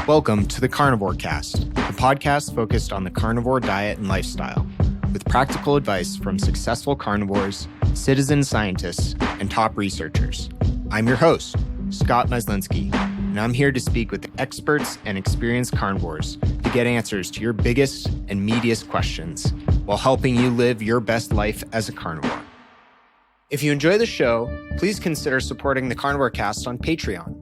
Welcome to the Carnivore Cast, a podcast focused on the carnivore diet and lifestyle, with practical advice from successful carnivores, citizen scientists, and top researchers. I'm your host, Scott Meslinski, and I'm here to speak with experts and experienced carnivores to get answers to your biggest and meatiest questions while helping you live your best life as a carnivore. If you enjoy the show, please consider supporting the Carnivore Cast on Patreon.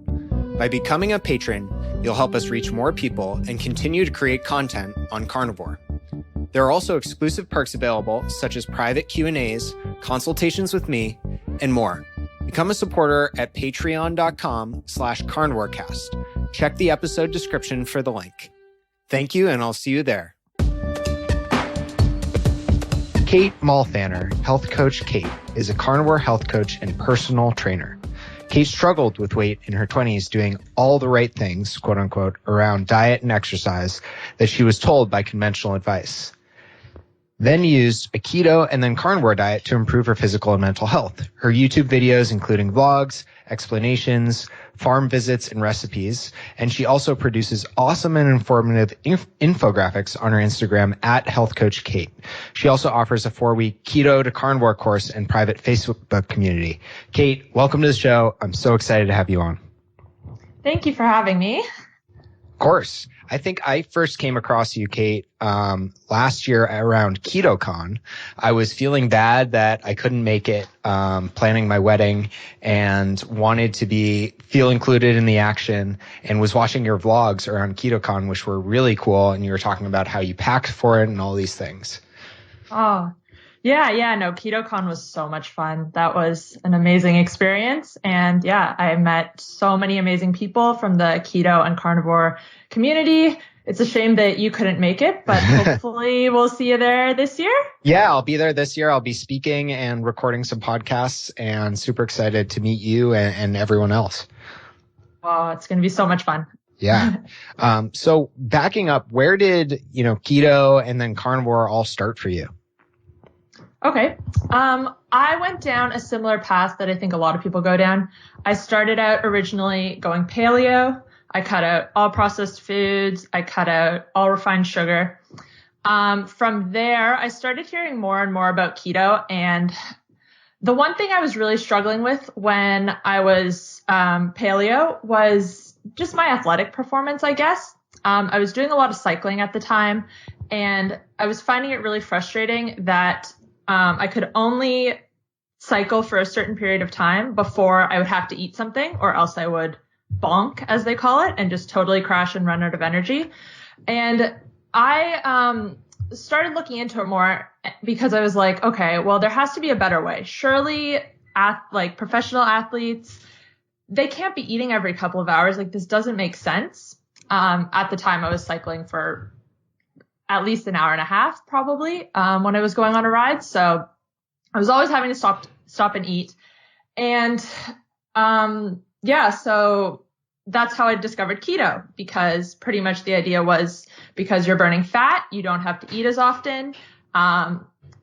By becoming a patron, you'll help us reach more people and continue to create content on carnivore. There are also exclusive perks available, such as private Q&As, consultations with me, and more. Become a supporter at patreon.com/carnivorecast. Check the episode description for the link. Thank you, and I'll see you there. Kait Malthaner, health coach Kait, is a carnivore health coach and personal trainer. Kait struggled with weight in her 20s doing all the right things, quote unquote, around diet and exercise that she was told by conventional advice. Then used a keto and then carnivore diet to improve her physical and mental health. Her YouTube videos, including vlogs, explanations, farm visits, and recipes. And she also produces awesome and informative infographics on her Instagram at Health Coach Kait. She also offers a 4-week keto to carnivore course and private Facebook community. Kait, welcome to the show. I'm so excited to have you on. Thank you for having me. Of course. I think I first came across you, Kait, last year around KetoCon. I was feeling bad that I couldn't make it, planning my wedding, and wanted to feel included in the action, and was watching your vlogs around KetoCon, which were really cool. And you were talking about how you packed for it and all these things. Oh, yeah. No, KetoCon was so much fun. That was an amazing experience. And yeah, I met so many amazing people from the keto and carnivore community. It's a shame that you couldn't make it, but hopefully we'll see you there this year. Yeah, I'll be there this year. I'll be speaking and recording some podcasts, and super excited to meet you and everyone else. Oh, it's going to be so much fun. Yeah. So backing up, where did, keto and then carnivore all start for you? Okay. I went down a similar path that I think a lot of people go down. I started out originally going paleo. I cut out all processed foods. I cut out all refined sugar. From there, I started hearing more and more about keto. And the one thing I was really struggling with when I was paleo was just my athletic performance, I guess. I was doing a lot of cycling at the time, and I was finding it really frustrating that I could only cycle for a certain period of time before I would have to eat something, or else I would bonk, as they call it, and just totally crash and run out of energy. And I started looking into it more because I was like, okay, well, there has to be a better way. Surely, professional athletes, they can't be eating every couple of hours. Like, this doesn't make sense. At the time, I was cycling for at least an hour and a half, probably, when I was going on a ride. So I was always having to stop and eat. And, so that's how I discovered keto, because pretty much the idea was because you're burning fat, you don't have to eat as often.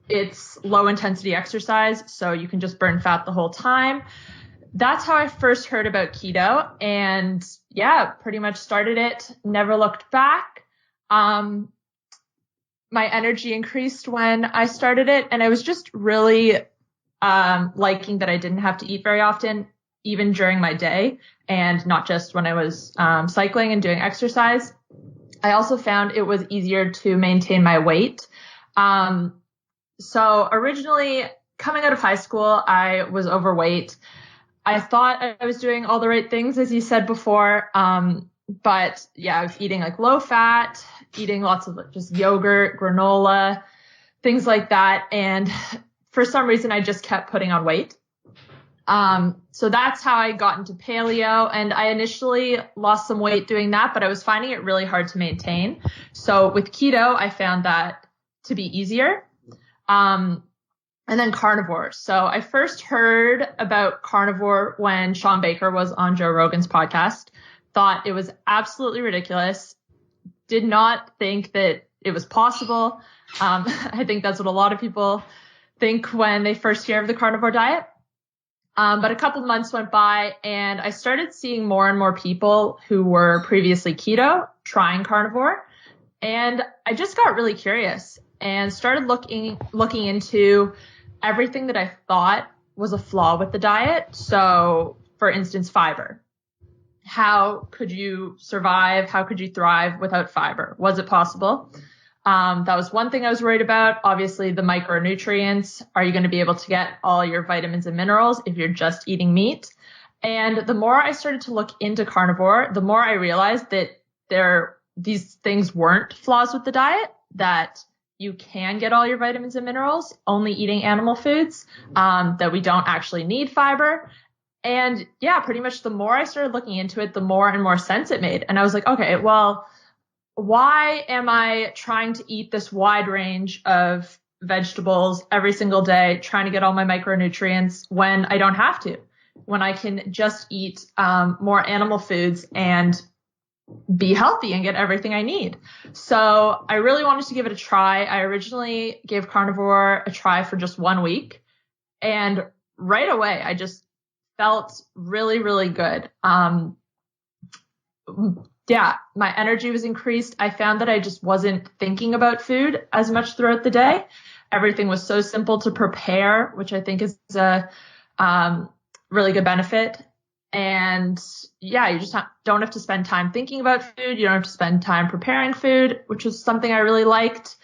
It's low intensity exercise, so you can just burn fat the whole time. That's how I first heard about keto, and pretty much started it, never looked back. My energy increased when I started it, and I was just really liking that I didn't have to eat very often, even during my day, and not just when I was cycling and doing exercise. I also found it was easier to maintain my weight. So originally, coming out of high school, I was overweight. I thought I was doing all the right things, as you said before, but I was eating like low fat, eating lots of just yogurt, granola, things like that. And for some reason, I just kept putting on weight. So that's how I got into paleo. And I initially lost some weight doing that, but I was finding it really hard to maintain. So with keto, I found that to be easier. And then carnivore. So I first heard about carnivore when Sean Baker was on Joe Rogan's podcast. Thought it was absolutely ridiculous. Did not think that it was possible. I think that's what a lot of people think when they first hear of the carnivore diet. But a couple of months went by and I started seeing more and more people who were previously keto trying carnivore. And I just got really curious and started looking into everything that I thought was a flaw with the diet. So, for instance, fiber. How could you survive? How could you thrive without fiber? Was it possible? That was one thing I was worried about. Obviously, the micronutrients. Are you going to be able to get all your vitamins and minerals if you're just eating meat? And the more I started to look into carnivore, the more I realized that these things weren't flaws with the diet, that you can get all your vitamins and minerals only eating animal foods, that we don't actually need fiber. And yeah, pretty much the more I started looking into it, the more and more sense it made. And I was like, okay, well, why am I trying to eat this wide range of vegetables every single day, trying to get all my micronutrients when I don't have to, when I can just eat more animal foods and be healthy and get everything I need? So I really wanted to give it a try. I originally gave carnivore a try for just 1 week, and right away I just felt really, really good. Yeah, my energy was increased. I found that I just wasn't thinking about food as much throughout the day. Everything was so simple to prepare, which I think is a really good benefit. And yeah, you just don't have to spend time thinking about food. You don't have to spend time preparing food, which was something I really liked.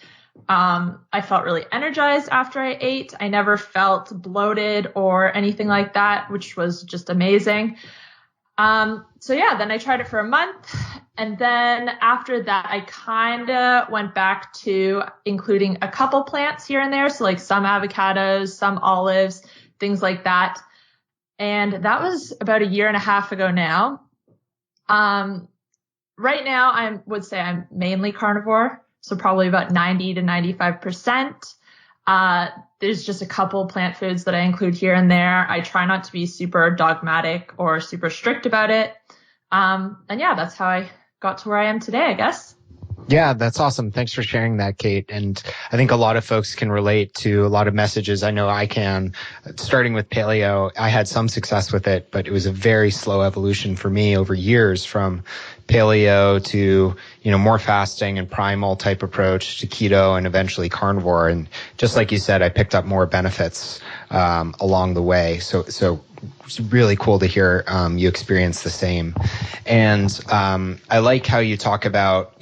I felt really energized after I ate. I never felt bloated or anything like that, which was just amazing. So yeah, then I tried it for a month. And then after that, I kind of went back to including a couple plants here and there. So like some avocados, some olives, things like that. And that was about 1.5 years ago now. Right now, I would say I'm mainly carnivore. So probably about 90 to 95%. There's just a couple plant foods that I include here and there. I try not to be super dogmatic or super strict about it. And yeah, that's how I got to where I am today, I guess. Yeah, that's awesome. Thanks for sharing that, Kait. And I think a lot of folks can relate to a lot of messages. I know I can. Starting with paleo, I had some success with it, but it was a very slow evolution for me over years, from paleo to, more fasting and primal type approach to keto and eventually carnivore. And just like you said, I picked up more benefits along the way. So it's really cool to hear you experience the same. And I like how you talk about,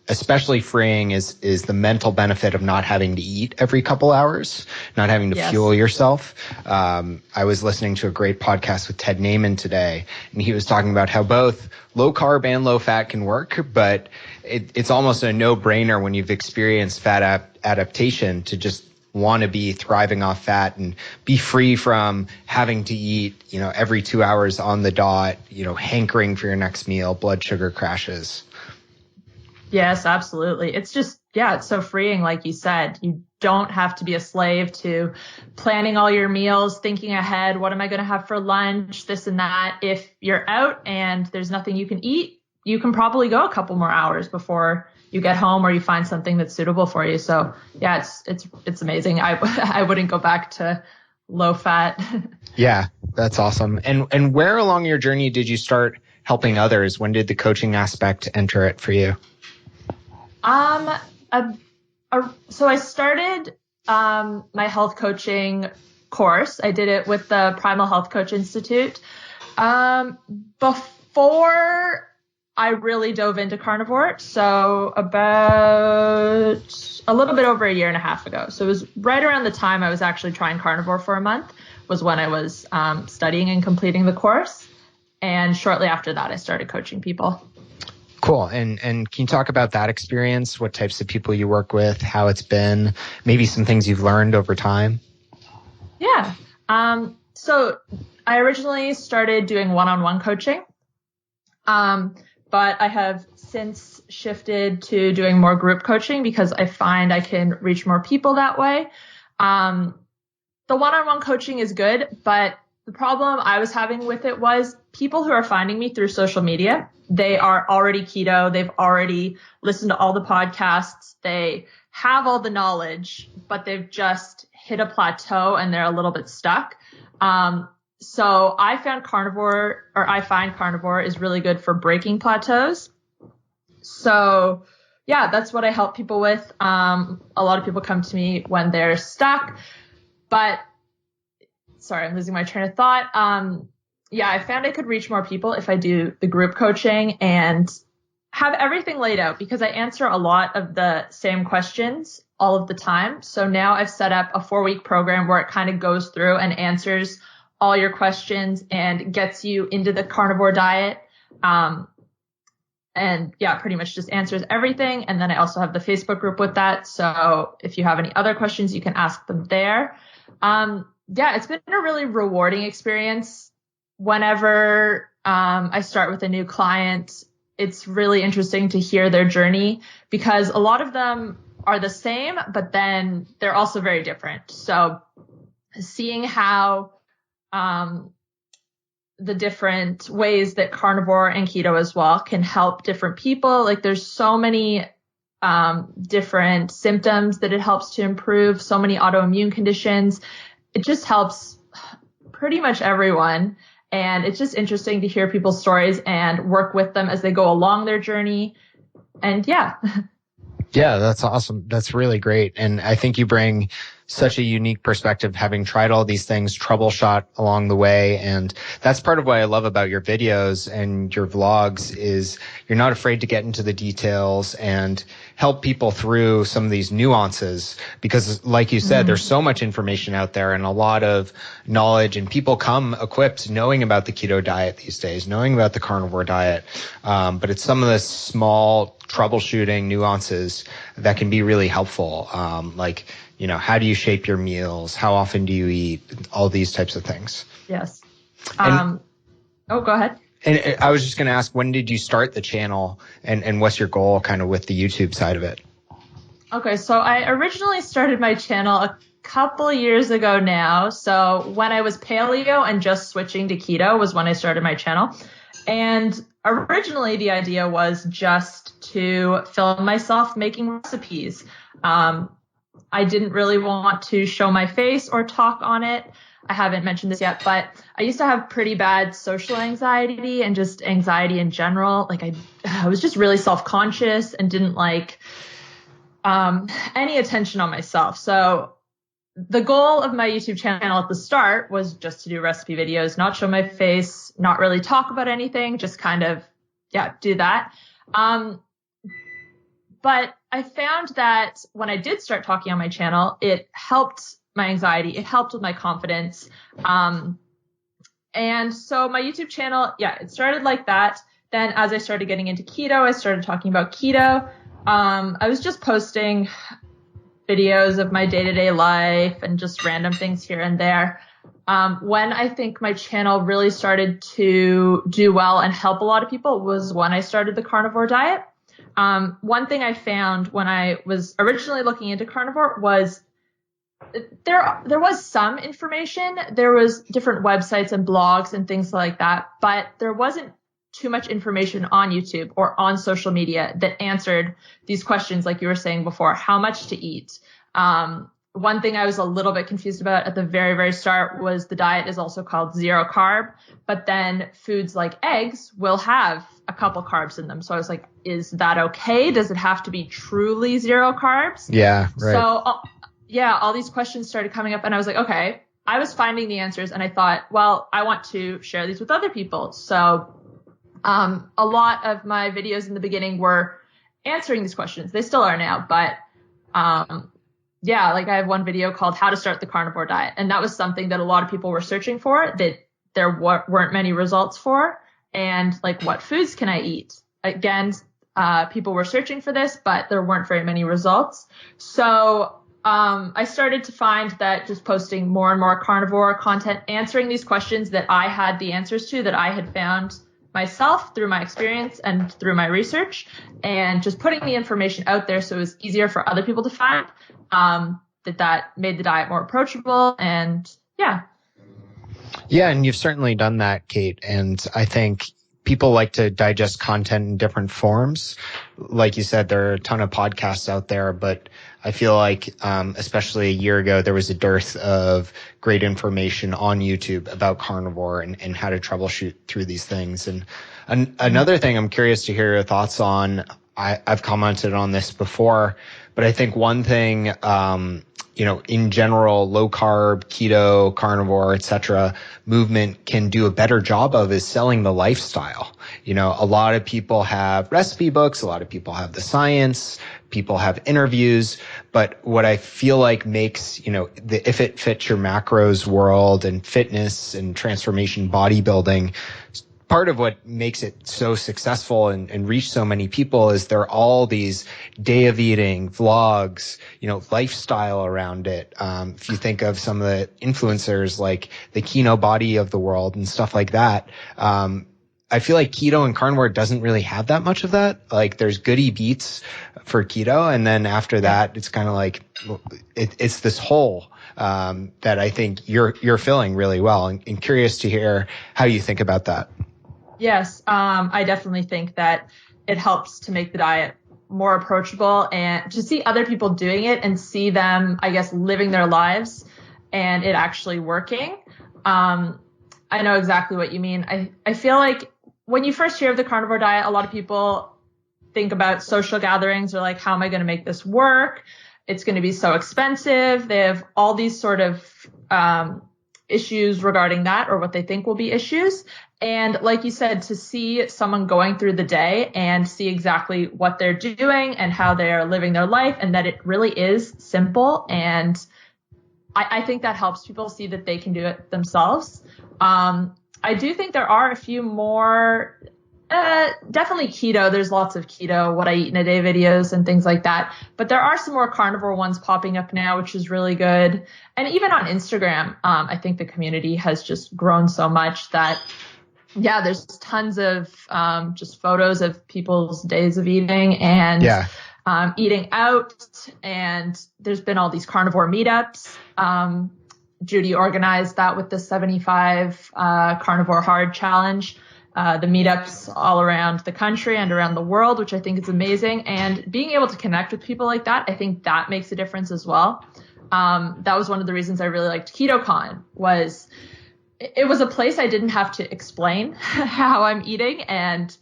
especially freeing is the mental benefit of not having to eat every couple hours, not having to fuel yourself. I was listening to a great podcast with Ted Naiman today, and he was talking about how both low carb and low fat can work, but it's almost a no-brainer when you've experienced fat adaptation to just want to be thriving off fat and be free from having to eat, every 2 hours on the dot, hankering for your next meal, blood sugar crashes. Yes, absolutely. It's just, it's so freeing. Like you said, you don't have to be a slave to planning all your meals, thinking ahead. What am I going to have for lunch? This and that. If you're out and there's nothing you can eat, you can probably go a couple more hours before you get home or you find something that's suitable for you. So yeah, it's amazing. I wouldn't go back to low fat. Yeah, that's awesome. And where along your journey did you start helping others? When did the coaching aspect enter it for you? So I started my health coaching course. I did it with the Primal Health Coach Institute before I really dove into carnivore. So about a little bit over 1.5 years ago. So it was right around the time I was actually trying carnivore for a month was when I was studying and completing the course. And shortly after that, I started coaching people. Cool. And can you talk about that experience? What types of people you work with, how it's been, maybe some things you've learned over time? Yeah. So I originally started doing one-on-one coaching. But I have since shifted to doing more group coaching because I find I can reach more people that way. The one-on-one coaching is good, but the problem I was having with it was people who are finding me through social media, they are already keto. They've already listened to all the podcasts. They have all the knowledge, but they've just hit a plateau and they're a little bit stuck. So I find carnivore is really good for breaking plateaus. So yeah, that's what I help people with. A lot of people come to me when they're stuck, but sorry, I'm losing my train of thought. Yeah, I found I could reach more people if I do the group coaching and have everything laid out, because I answer a lot of the same questions all of the time. So now I've set up a 4-week program where it kind of goes through and answers all your questions and gets you into the carnivore diet. And yeah, pretty much just answers everything. And then I also have the Facebook group with that. So if you have any other questions, you can ask them there. Yeah, it's been a really rewarding experience. Whenever I start with a new client, it's really interesting to hear their journey, because a lot of them are the same, but then they're also very different. So seeing how the different ways that carnivore and keto as well can help different people. Like there's so many different symptoms that it helps to improve, so many autoimmune conditions. It just helps pretty much everyone. And it's just interesting to hear people's stories and work with them as they go along their journey. And yeah. Yeah, that's awesome. That's really great. And I think you bring such a unique perspective, having tried all these things, troubleshot along the way. And that's part of what I love about your videos and your vlogs is you're not afraid to get into the details and help people through some of these nuances, because like you said, there's so much information out there and a lot of knowledge, and people come equipped knowing about the keto diet these days, knowing about the carnivore diet. But it's some of the small troubleshooting nuances that can be really helpful. Like, you know, how do you shape your meals? How often do you eat? All these types of things. Yes. Go ahead. And I was just going to ask, when did you start the channel, and what's your goal kind of with the YouTube side of it? Okay, so I originally started my channel a couple years ago now. So when I was paleo and just switching to keto was when I started my channel. And originally the idea was just to film myself making recipes. I didn't really want to show my face or talk on it. I haven't mentioned this yet, but I used to have pretty bad social anxiety and just anxiety in general. Like I was just really self-conscious and didn't like any attention on myself. So the goal of my YouTube channel at the start was just to do recipe videos, not show my face, not really talk about anything, just kind of, do that. But I found that when I did start talking on my channel, it helped my anxiety. It helped with my confidence. And so my YouTube channel, it started like that. Then as I started getting into keto, I started talking about keto. I was just posting videos of my day-to-day life and just random things here and there. When I think my channel really started to do well and help a lot of people was when I started the carnivore diet. One thing I found when I was originally looking into carnivore was there was some information. There was different websites and blogs and things like that, but there wasn't too much information on YouTube or on social media that answered these questions like you were saying before, how much to eat. One thing I was a little bit confused about at the very, very start was the diet is also called zero carb, but then foods like eggs will have a couple carbs in them. So I was like, is that okay? Does it have to be truly zero carbs? Yeah, right. So all these questions started coming up and I was like, okay, I was finding the answers and I thought, well, I want to share these with other people. So a lot of my videos in the beginning were answering these questions. They still are now, but like I have one video called How to Start the Carnivore Diet. And that was something that a lot of people were searching for that there weren't many results for. And like, what foods can I eat? Again, people were searching for this, but there weren't very many results. So I started to find that just posting more and more carnivore content, answering these questions that I had the answers to, that I had found myself through my experience and through my research, and just putting the information out there so it was easier for other people to find, that made the diet more approachable. And yeah, and you've certainly done that, Kait. And I think people like to digest content in different forms. Like you said, there are a ton of podcasts out there, but I feel like, especially a year ago, there was a dearth of great information on YouTube about carnivore and how to troubleshoot through these things. And another thing I'm curious to hear your thoughts on, I've commented on this before, but I think one thing, in general, low carb, keto, carnivore, etc. movement can do a better job of is selling the lifestyle. A lot of people have recipe books, a lot of people have the science, people have interviews, but what I feel like makes, the if it fits your macros world and fitness and transformation bodybuilding, part of what makes it so successful and reach so many people is there are all these day of eating vlogs, lifestyle around it. If you think of some of the influencers like the Kino Body of the world and stuff like that, I feel like keto and carnivore doesn't really have that much of that. Like there's goody beats for keto, and then after that, it's kind of like it's this whole that I think you're filling really well. And curious to hear how you think about that. Yes, I definitely think that it helps to make the diet more approachable and to see other people doing it and see them, I guess, living their lives and it actually working. I know exactly what you mean. I feel like when you first hear of the carnivore diet, a lot of people think about social gatherings or like, how am I going to make this work? It's going to be so expensive. They have all these sort of issues regarding that, or what they think will be issues. And like you said, to see someone going through the day and see exactly what they're doing and how they are living their life, and that it really is simple. And I think that helps people see that they can do it themselves. I do think there are a few more, definitely keto. There's lots of keto, what I eat in a day videos and things like that. But there are some more carnivore ones popping up now, which is really good. And even on Instagram, I think the community has just grown so much that, yeah, there's tons of just photos of people's days of eating and eating out. And there's been all these carnivore meetups. Judy organized that with the 75 Carnivore Hard Challenge. The meetups all around the country and around the world, which I think is amazing. And being able to connect with people like that, I think that makes a difference as well. That was one of the reasons I really liked KetoCon, was it was a place I didn't have to explain how I'm eating and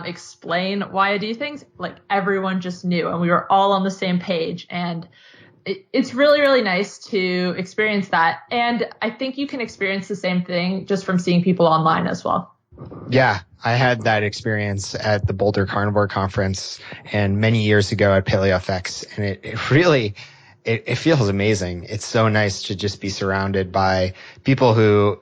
explain why I do things. Like everyone just knew, and we were all on the same page. And it's really, really nice to experience that. And I think you can experience the same thing just from seeing people online as well. Yeah, I had that experience at the Boulder Carnivore Conference and many years ago at PaleoFX, and it really feels amazing. It's so nice to just be surrounded by people who,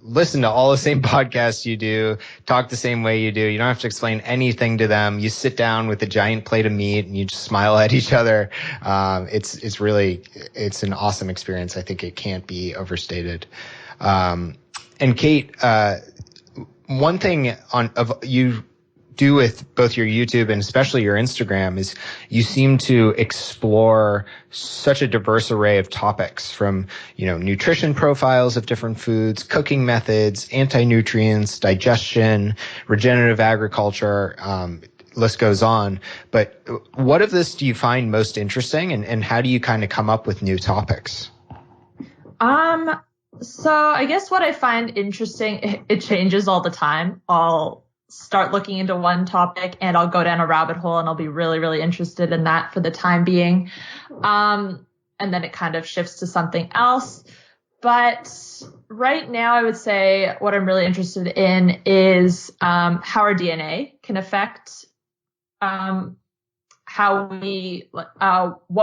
listen to all the same podcasts you do, talk the same way you do. You don't have to explain anything to them. You sit down with a giant plate of meat and you just smile at each other. It's an awesome experience. I think it can't be overstated. And Kait, one thing you do with both your YouTube and especially your Instagram is you seem to explore such a diverse array of topics, from, nutrition profiles of different foods, cooking methods, anti-nutrients, digestion, regenerative agriculture, list goes on. But what of this do you find most interesting, and how do you kind of come up with new topics? So I guess what I find interesting, it changes all the time. I'll start looking into one topic and I'll go down a rabbit hole and I'll be really, really interested in that for the time being. And then it kind of shifts to something else. But right now I would say what I'm really interested in is how our DNA can affect what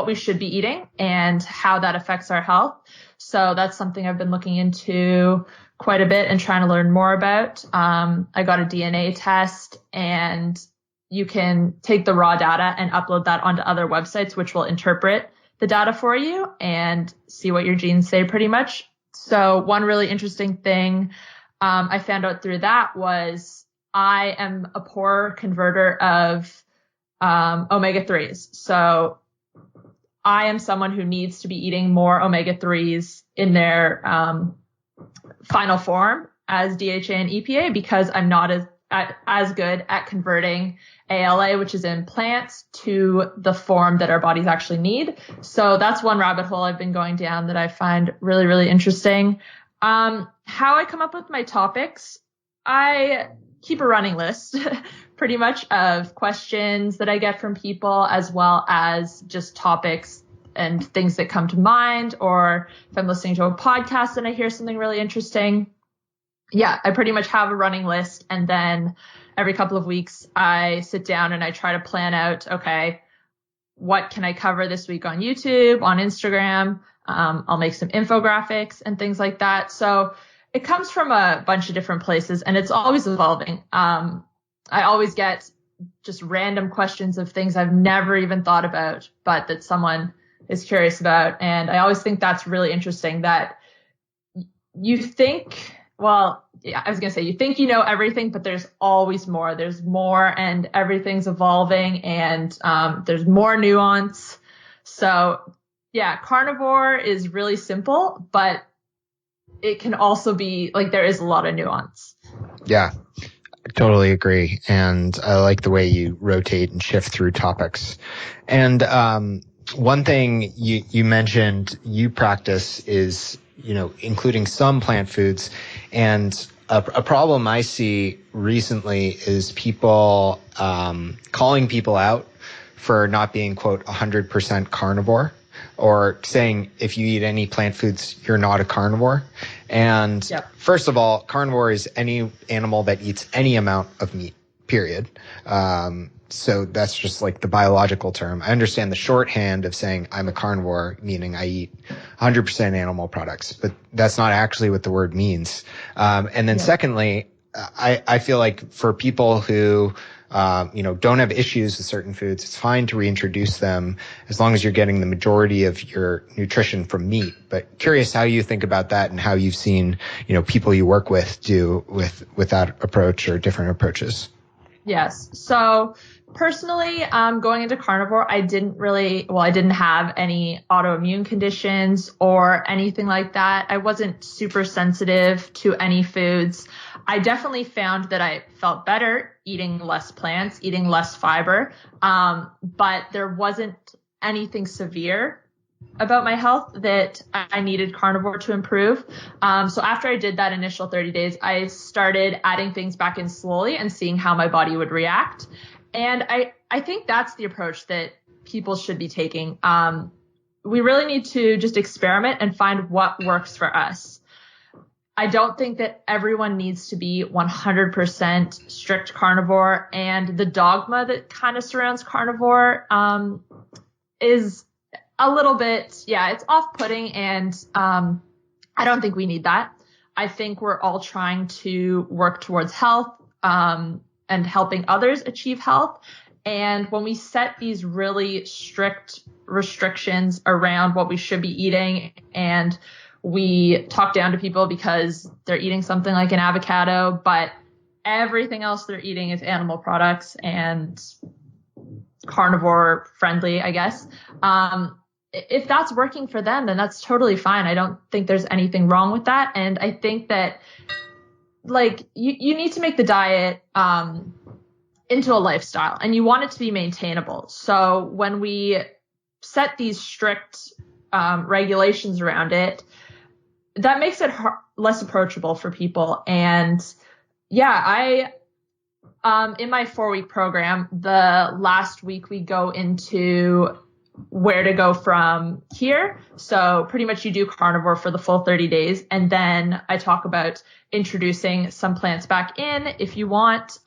we should be eating and how that affects our health. So that's something I've been looking into quite a bit and trying to learn more about. I got a DNA test, and you can take the raw data and upload that onto other websites, which will interpret the data for you and see what your genes say pretty much. So one really interesting thing I found out through that was I am a poor converter of omega-3s. So I am someone who needs to be eating more omega-3s in their final form as DHA and EPA, because I'm not as good at converting ALA, which is in plants, to the form that our bodies actually need. So that's one rabbit hole I've been going down that I find really, really interesting. How I come up with my topics, I keep a running list pretty much of questions that I get from people, as well as just topics and things that come to mind, or if I'm listening to a podcast and I hear something really interesting. Yeah, I pretty much have a running list, and then every couple of weeks I sit down and I try to plan out, okay, what can I cover this week on YouTube, on Instagram? I'll make some infographics and things like that. So it comes from a bunch of different places, and it's always evolving. I always get just random questions of things I've never even thought about, but that someone is curious about. And I always think that's really interesting, that you think, well, yeah, I was going to say, you think you know everything, but there's always more. There's more, and everything's evolving, and there's more nuance. So yeah, carnivore is really simple, but it can also be like, there is a lot of nuance. Yeah, I totally agree. And I like the way you rotate and shift through topics. And one thing you mentioned you practice is, including some plant foods. And a problem I see recently is people calling people out for not being, quote, 100% carnivore, or saying if you eat any plant foods, you're not a carnivore. And First of all, carnivore is any animal that eats any amount of meat, period. So that's just like the biological term. I understand the shorthand of saying I'm a carnivore, meaning I eat 100% animal products, but that's not actually what the word means. And then secondly, I feel like for people who don't have issues with certain foods, it's fine to reintroduce them as long as you're getting the majority of your nutrition from meat. But curious how you think about that, and how you've seen, people you work with do with that approach or different approaches. Yes. So personally, going into carnivore, I didn't have any autoimmune conditions or anything like that. I wasn't super sensitive to any foods. I definitely found that I felt better eating less plants, eating less fiber. But there wasn't anything severe about my health that I needed carnivore to improve. So after I did that initial 30 days, I started adding things back in slowly and seeing how my body would react. And I think that's the approach that people should be taking. We really need to just experiment and find what works for us. I don't think that everyone needs to be 100% strict carnivore, and the dogma that kind of surrounds carnivore is a little bit, it's off-putting, and I don't think we need that. I think we're all trying to work towards health and helping others achieve health. And when we set these really strict restrictions around what we should be eating, and we talk down to people because they're eating something like an avocado, but everything else they're eating is animal products and carnivore friendly, I guess. If that's working for them, then that's totally fine. I don't think there's anything wrong with that. And I think that you need to make the diet into a lifestyle, and you want it to be maintainable. So when we set these strict regulations around it, that makes it less approachable for people. And I in my 4-week program, the last week we go into where to go from here. So pretty much you do carnivore for the full 30 days. And then I talk about introducing some plants back in if you want,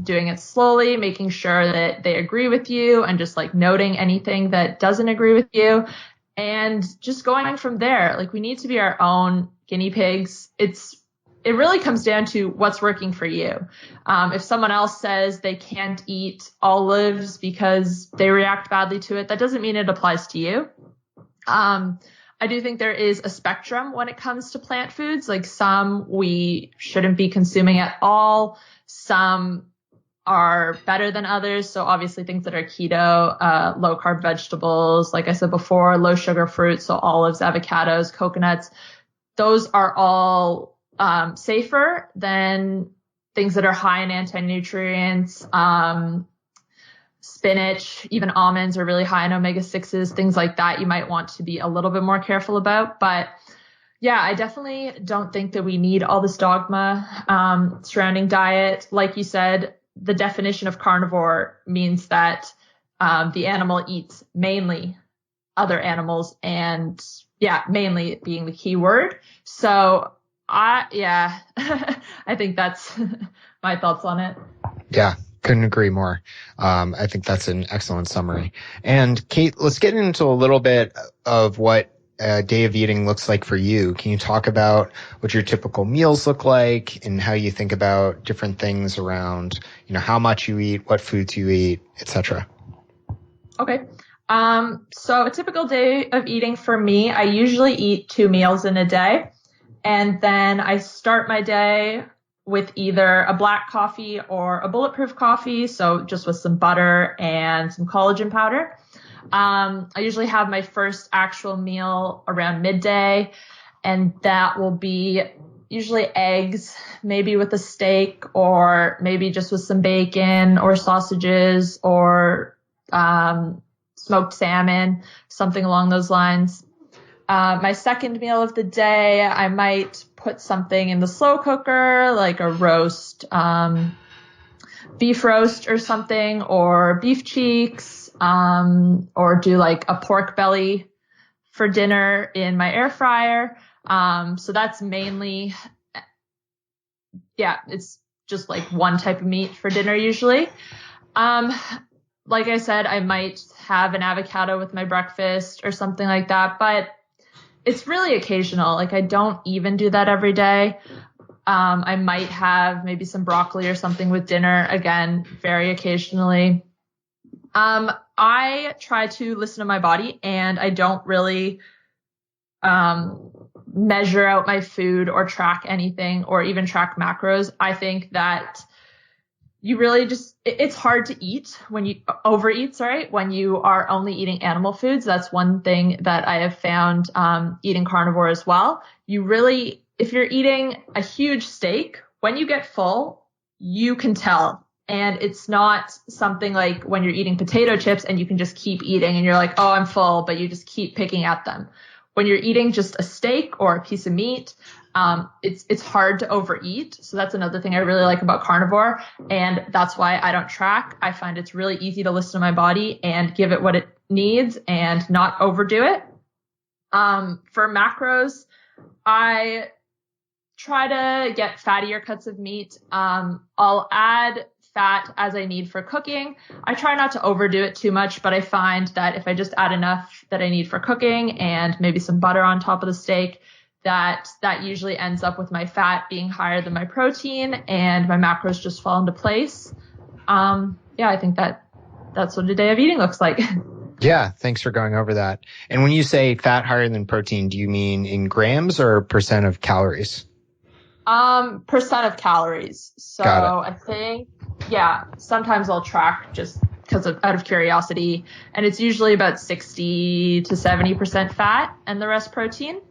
doing it slowly, making sure that they agree with you, and just noting anything that doesn't agree with you, and just going from there. We need to be our own guinea pigs. It really comes down to what's working for you. If someone else says they can't eat olives because they react badly to it, that doesn't mean it applies to you. I do think there is a spectrum when it comes to plant foods. Some we shouldn't be consuming at all. Some are better than others. So obviously things that are keto, low carb vegetables, like I said before, low sugar fruits, so olives, avocados, coconuts, those are all safer than things that are high in anti-nutrients, spinach, even almonds are really high in omega-6s, things like that you might want to be a little bit more careful about. But yeah, I definitely don't think that we need all this dogma surrounding diet. Like you said, the definition of carnivore means that the animal eats mainly other animals, and yeah, mainly being the key word. So I think that's my thoughts on it. Yeah, couldn't agree more. I think that's an excellent summary. And Kait, let's get into a little bit of what a day of eating looks like for you. Can you talk about what your typical meals look like and how you think about different things around, how much you eat, what foods you eat, etc.? Okay. So a typical day of eating for me, I usually eat 2 meals in a day. And then I start my day with either a black coffee or a bulletproof coffee. So just with some butter and some collagen powder. I usually have my first actual meal around midday, and that will be usually eggs, maybe with a steak, or maybe just with some bacon or sausages or smoked salmon, something along those lines. My second meal of the day, I might put something in the slow cooker, like a roast, beef roast or something, or beef cheeks, or do like a pork belly for dinner in my air fryer. So that's mainly, it's just like one type of meat for dinner usually. Like I said, I might have an avocado with my breakfast or something like that, but it's really occasional. Like I don't even do that every day. I might have maybe some broccoli or something with dinner, again, very occasionally. I try to listen to my body, and I don't really measure out my food or track anything or even track macros. I think that you really it's hard to eat when you overeat, when you are only eating animal foods. That's one thing that I have found eating carnivore as well. If you're eating a huge steak, when you get full, you can tell. And it's not something like when you're eating potato chips and you can just keep eating and you're like, oh, I'm full, but you just keep picking at them. When you're eating just a steak or a piece of meat, it's hard to overeat. So that's another thing I really like about carnivore. And that's why I don't track. I find it's really easy to listen to my body and give it what it needs and not overdo it. For macros, I try to get fattier cuts of meat. I'll add fat as I need for cooking. I try not to overdo it too much, but I find that if I just add enough that I need for cooking and maybe some butter on top of the steak, that usually ends up with my fat being higher than my protein and my macros just fall into place. I think that's what a day of eating looks like. Yeah, thanks for going over that. And when you say fat higher than protein, do you mean in grams or percent of calories? Percent of calories. So I think, sometimes I'll track just because out of curiosity, and it's usually about 60 to 70% fat and the rest protein.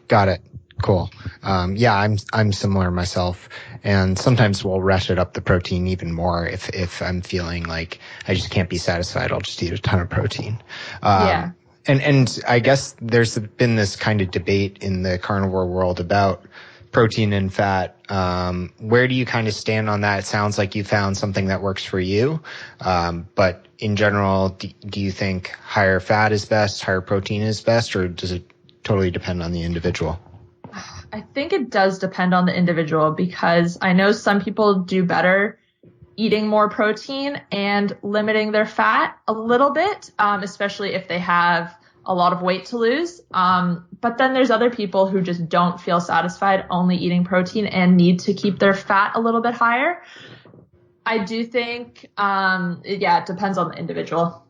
Got it. Cool. I'm similar myself, and sometimes we'll ratchet up the protein even more if I'm feeling like I just can't be satisfied. I'll just eat a ton of protein. And I guess there's been this kind of debate in the carnivore world about protein and fat. Where do you kind of stand on that? It sounds like you found something that works for you. But in general, do you think higher fat is best, higher protein is best, or does it totally depend on the individual? I think it does depend on the individual, because I know some people do better eating more protein and limiting their fat a little bit, especially if they have a lot of weight to lose. But then there's other people who just don't feel satisfied only eating protein and need to keep their fat a little bit higher. I do think, it depends on the individual.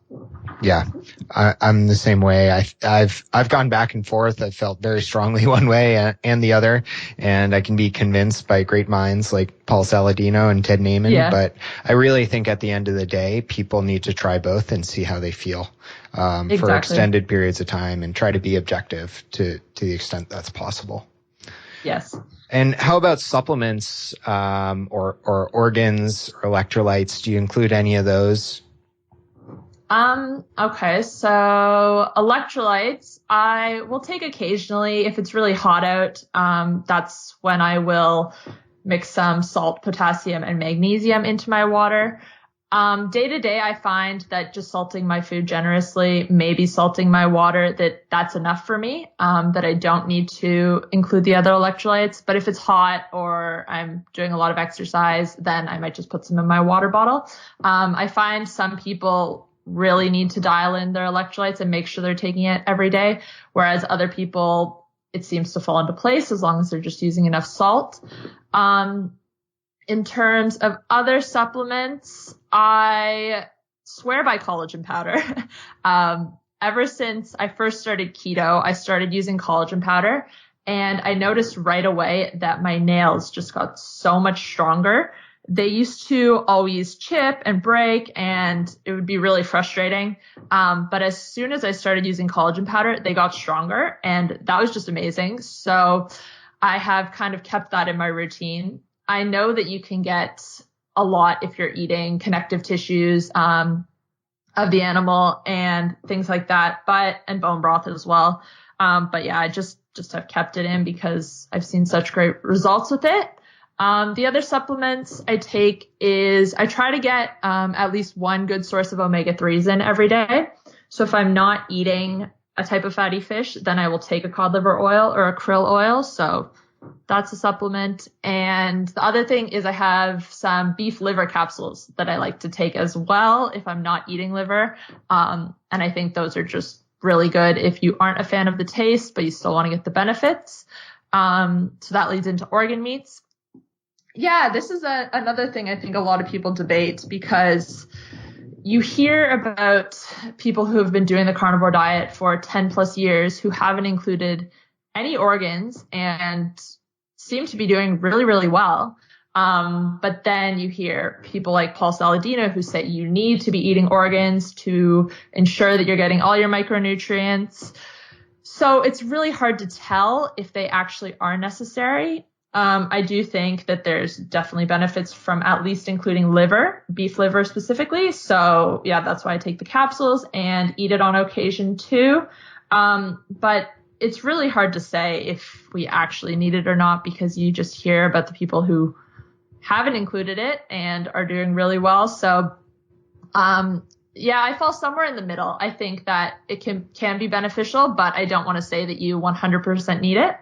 Yeah, I'm the same way. I've gone back and forth. I felt very strongly one way and the other, and I can be convinced by great minds like Paul Saladino and Ted Naiman. Yeah. But I really think at the end of the day, people need to try both and see how they feel for extended periods of time, and try to be objective to the extent that's possible. Yes. And how about supplements, or organs or electrolytes? Do you include any of those? Okay, so electrolytes I will take occasionally if it's really hot out. That's when I will mix some salt, potassium, and magnesium into my water. Day to day, I find that just salting my food generously, maybe salting my water, that's enough for me, that I don't need to include the other electrolytes. But if it's hot or I'm doing a lot of exercise, then I might just put some in my water bottle. I find some people really need to dial in their electrolytes and make sure they're taking it every day, whereas other people, it seems to fall into place as long as they're just using enough salt. In terms of other supplements, I swear by collagen powder. Ever since I first started keto, I started using collagen powder, and I noticed right away that my nails just got so much stronger. They used to always chip and break, and it would be really frustrating. But as soon as I started using collagen powder, they got stronger, and that was just amazing. So I have kind of kept that in my routine. I know that you can get a lot if you're eating connective tissues of the animal and things like that, and bone broth as well. But yeah, I just have kept it in because I've seen such great results with it. The other supplements I take is I try to get at least one good source of omega-3s in every day. So if I'm not eating a type of fatty fish, then I will take a cod liver oil or a krill oil. So that's a supplement. And the other thing is I have some beef liver capsules that I like to take as well if I'm not eating liver. And I think those are just really good if you aren't a fan of the taste, but you still want to get the benefits. So that leads into organ meats. Yeah, this is another thing I think a lot of people debate, because you hear about people who have been doing the carnivore diet for 10 plus years who haven't included any organs and seem to be doing really, really well. But then you hear people like Paul Saladino who say you need to be eating organs to ensure that you're getting all your micronutrients. So it's really hard to tell if they actually are necessary. I do think that there's definitely benefits from at least including liver, beef liver specifically. So yeah, that's why I take the capsules and eat it on occasion too. But it's really hard to say if we actually need it or not, because you just hear about the people who haven't included it and are doing really well. So, yeah, I fall somewhere in the middle. I think that it can be beneficial, but I don't want to say that you 100% need it.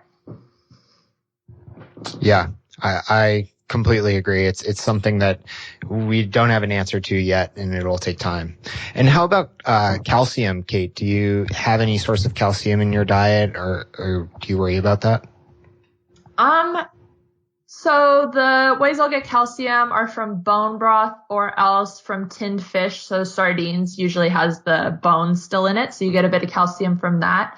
Yeah, I completely agree. It's something that we don't have an answer to yet, and it will take time. And how about calcium, Kait? Do you have any source of calcium in your diet, or do you worry about that? So the ways I'll get calcium are from bone broth or else from tinned fish. So sardines usually has the bones still in it, so you get a bit of calcium from that.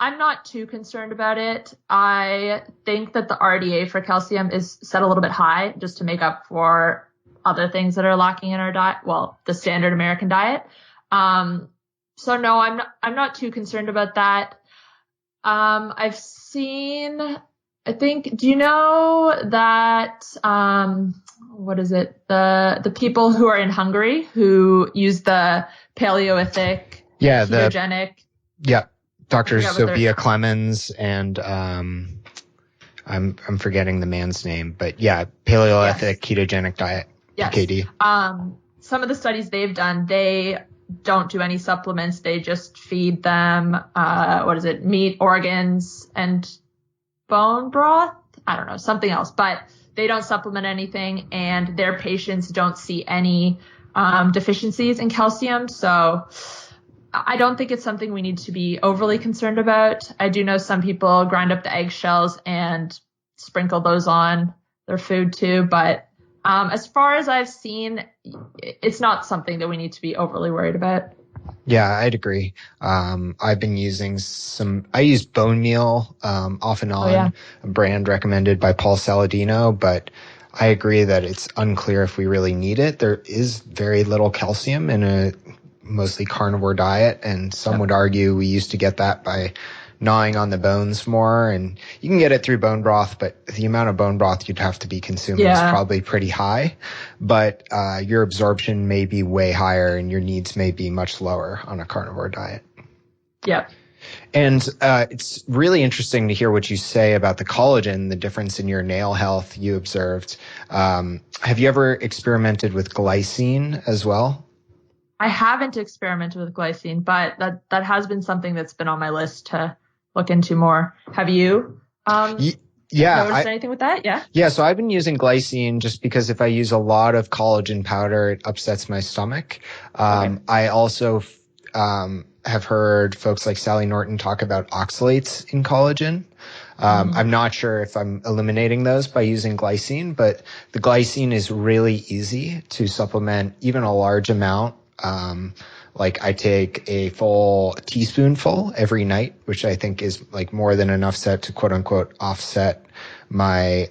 I'm not too concerned about it. I think that the RDA for calcium is set a little bit high just to make up for other things that are lacking in our diet. Well, the standard American diet. So no, I'm not too concerned about that. I've seen, I think, do you know that, what is it? The people who are in Hungary who use the Paleolithic, ketogenic. Yeah. Dr. Sophia Clemens and I'm forgetting the man's name, but yeah, Paleolithic ketogenic diet, yes. PKD. Some of the studies they've done, they don't do any supplements. They just feed them meat, organs, and bone broth. I don't know, something else, but they don't supplement anything, and their patients don't see any deficiencies in calcium. So I don't think it's something we need to be overly concerned about. I do know some people grind up the eggshells and sprinkle those on their food too, but as far as I've seen, it's not something that we need to be overly worried about. Yeah, I'd agree. I've been using I use bone meal off and on, a brand recommended by Paul Saladino, but I agree that it's unclear if we really need it. There is very little calcium in a mostly carnivore diet, and some would argue we used to get that by gnawing on the bones more, and you can get it through bone broth, but the amount of bone broth you'd have to be consuming is probably pretty high, but your absorption may be way higher and your needs may be much lower on a carnivore diet. Yep. And it's really interesting to hear what you say about the collagen, the difference in your nail health you observed. Have you ever experimented with glycine as well? I haven't experimented with glycine, but that has been something that's been on my list to look into more. Have you noticed anything with that? Yeah. Yeah. So I've been using glycine just because if I use a lot of collagen powder, it upsets my stomach. I also have heard folks like Sally Norton talk about oxalates in collagen. I'm not sure if I'm eliminating those by using glycine, but the glycine is really easy to supplement even a large amount. Like I take a full teaspoonful every night, which I think is like more than enough set to quote unquote offset my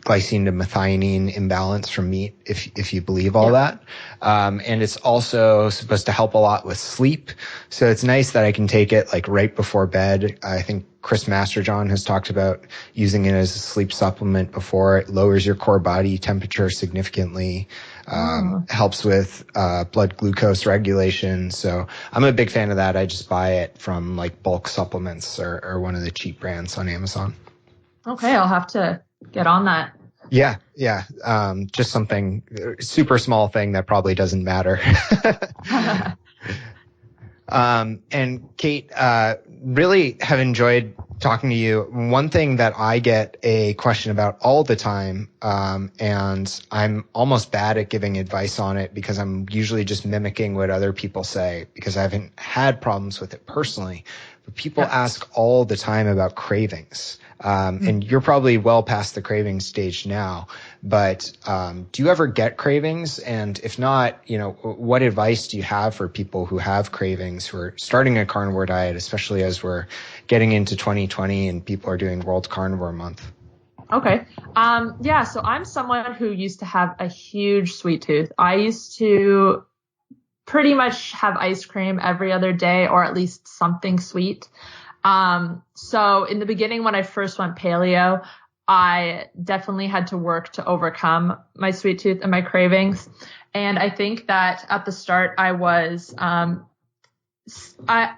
glycine to methionine imbalance from meat, if you believe all that. And it's also supposed to help a lot with sleep. So it's nice that I can take it like right before bed. I think Chris Masterjohn has talked about using it as a sleep supplement before. It lowers your core body temperature significantly, helps with blood glucose regulation. So I'm a big fan of that. I just buy it from like bulk supplements or one of the cheap brands on Amazon. Okay, I'll have to get on that. Yeah. Just something super small thing that probably doesn't matter. And Kait, really have enjoyed talking to you. One thing that I get a question about all the time, and I'm almost bad at giving advice on it because I'm usually just mimicking what other people say because I haven't had problems with it personally. But people ask all the time about cravings. And you're probably well past the craving stage now, but do you ever get cravings? And if not, what advice do you have for people who have cravings, who are starting a carnivore diet, especially as we're getting into 2020 and people are doing World Carnivore Month? Okay. So I'm someone who used to have a huge sweet tooth. I used to pretty much have ice cream every other day or at least something sweet. So in the beginning, when I first went paleo, I definitely had to work to overcome my sweet tooth and my cravings. And I think that at the start I was, I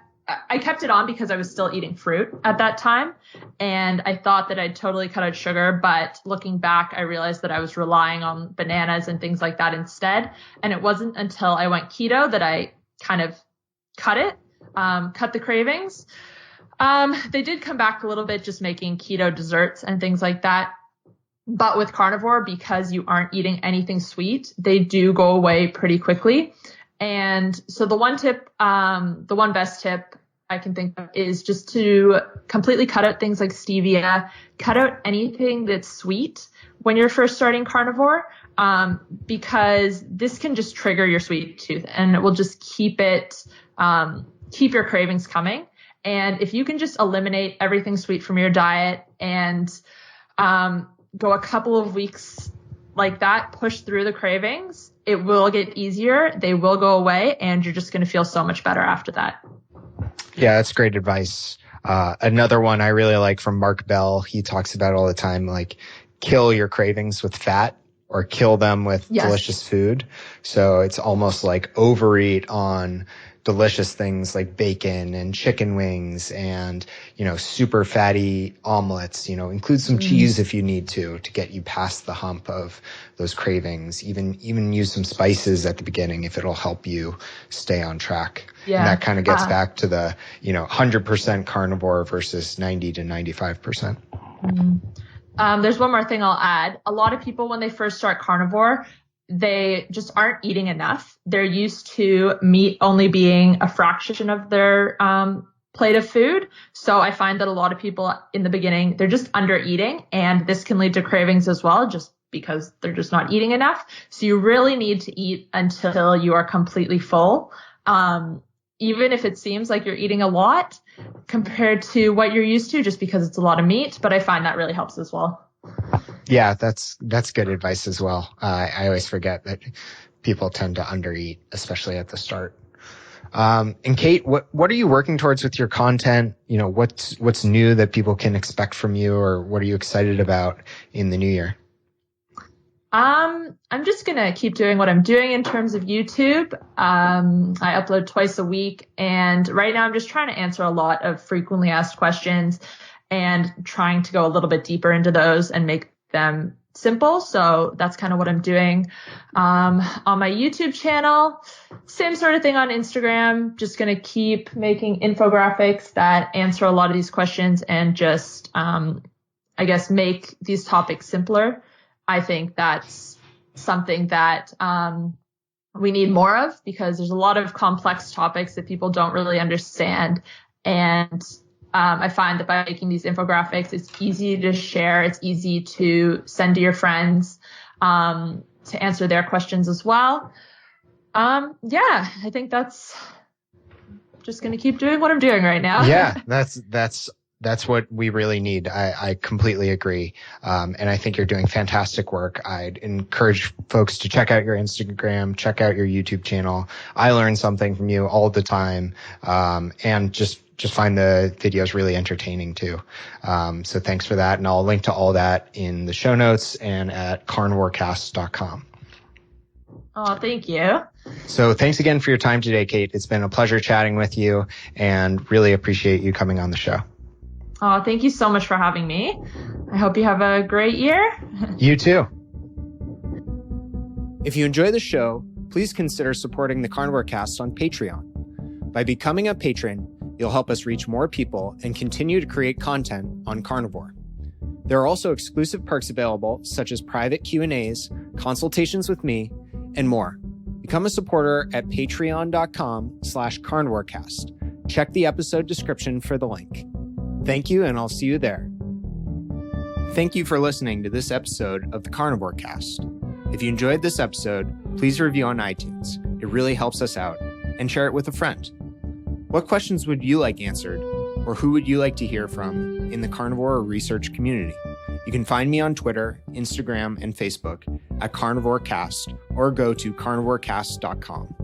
kept it on because I was still eating fruit at that time. And I thought that I'd totally cut out sugar, but looking back, I realized that I was relying on bananas and things like that instead. And it wasn't until I went keto that I kind of cut the cravings. They did come back a little bit, just making keto desserts and things like that. But with carnivore, because you aren't eating anything sweet, they do go away pretty quickly. And so the one best tip I can think of is just to completely cut out things like stevia, cut out anything that's sweet when you're first starting carnivore, because this can just trigger your sweet tooth and it will just keep your cravings coming. And if you can just eliminate everything sweet from your diet and go a couple of weeks like that, push through the cravings, it will get easier. They will go away, and you're just going to feel so much better after that. Yeah, that's great advice. Another one I really like from Mark Bell, he talks about all the time, like kill your cravings with fat or kill them with delicious food. So it's almost like overeat on delicious things like bacon and chicken wings and, super fatty omelets, include some cheese if you need to get you past the hump of those cravings. Even use some spices at the beginning if it'll help you stay on track. Yeah. And that kind of gets back to the, 100% carnivore versus 90 to 95%. There's one more thing I'll add. A lot of people, when they first start carnivore, they just aren't eating enough. They're used to meat only being a fraction of their plate of food. So I find that a lot of people in the beginning, they're just under eating, and this can lead to cravings as well, just because they're just not eating enough. So you really need to eat until you are completely full. Even if it seems like you're eating a lot compared to what you're used to, just because it's a lot of meat. But I find that really helps as well. Yeah, that's good advice as well. I always forget that people tend to undereat, especially at the start. And Kait, what are you working towards with your content? What's new that people can expect from you, or what are you excited about in the new year? I'm just going to keep doing what I'm doing in terms of YouTube. I upload twice a week, and right now I'm just trying to answer a lot of frequently asked questions and trying to go a little bit deeper into those and make them simple. So that's kind of what I'm doing. On my YouTube channel, same sort of thing on Instagram, just going to keep making infographics that answer a lot of these questions and just, I guess, make these topics simpler. I think that's something that we need more of, because there's a lot of complex topics that people don't really understand. And I find that by making these infographics, it's easy to share. It's easy to send to your friends to answer their questions as well. I think that's just going to keep doing what I'm doing right now. Yeah, that's what we really need. I completely agree. And I think you're doing fantastic work. I'd encourage folks to check out your Instagram, check out your YouTube channel. I learn something from you all the time. And just find the videos really entertaining too. So thanks for that. And I'll link to all that in the show notes and at carnivorecast.com. Oh, thank you. So thanks again for your time today, Kait. It's been a pleasure chatting with you, and really appreciate you coming on the show. Oh, thank you so much for having me. I hope you have a great year. You too. If you enjoy the show, please consider supporting the Carnivore Cast on Patreon. By becoming a patron, you'll help us reach more people and continue to create content on carnivore. There are also exclusive perks available, such as private Q&As, consultations with me, and more. Become a supporter at patreon.com/carnivorecast. Check the episode description for the link. Thank you, and I'll see you there. Thank you for listening to this episode of the Carnivore Cast. If you enjoyed this episode, please review on iTunes. It really helps us out. And share it with a friend. What questions would you like answered, or who would you like to hear from in the carnivore research community? You can find me on Twitter, Instagram, and Facebook at Carnivore Cast, or go to carnivorecast.com.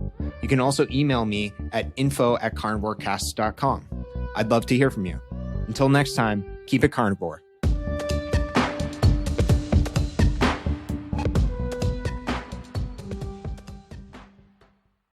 You can also email me at info@carnivorecast.com. I'd love to hear from you. Until next time, keep it carnivore.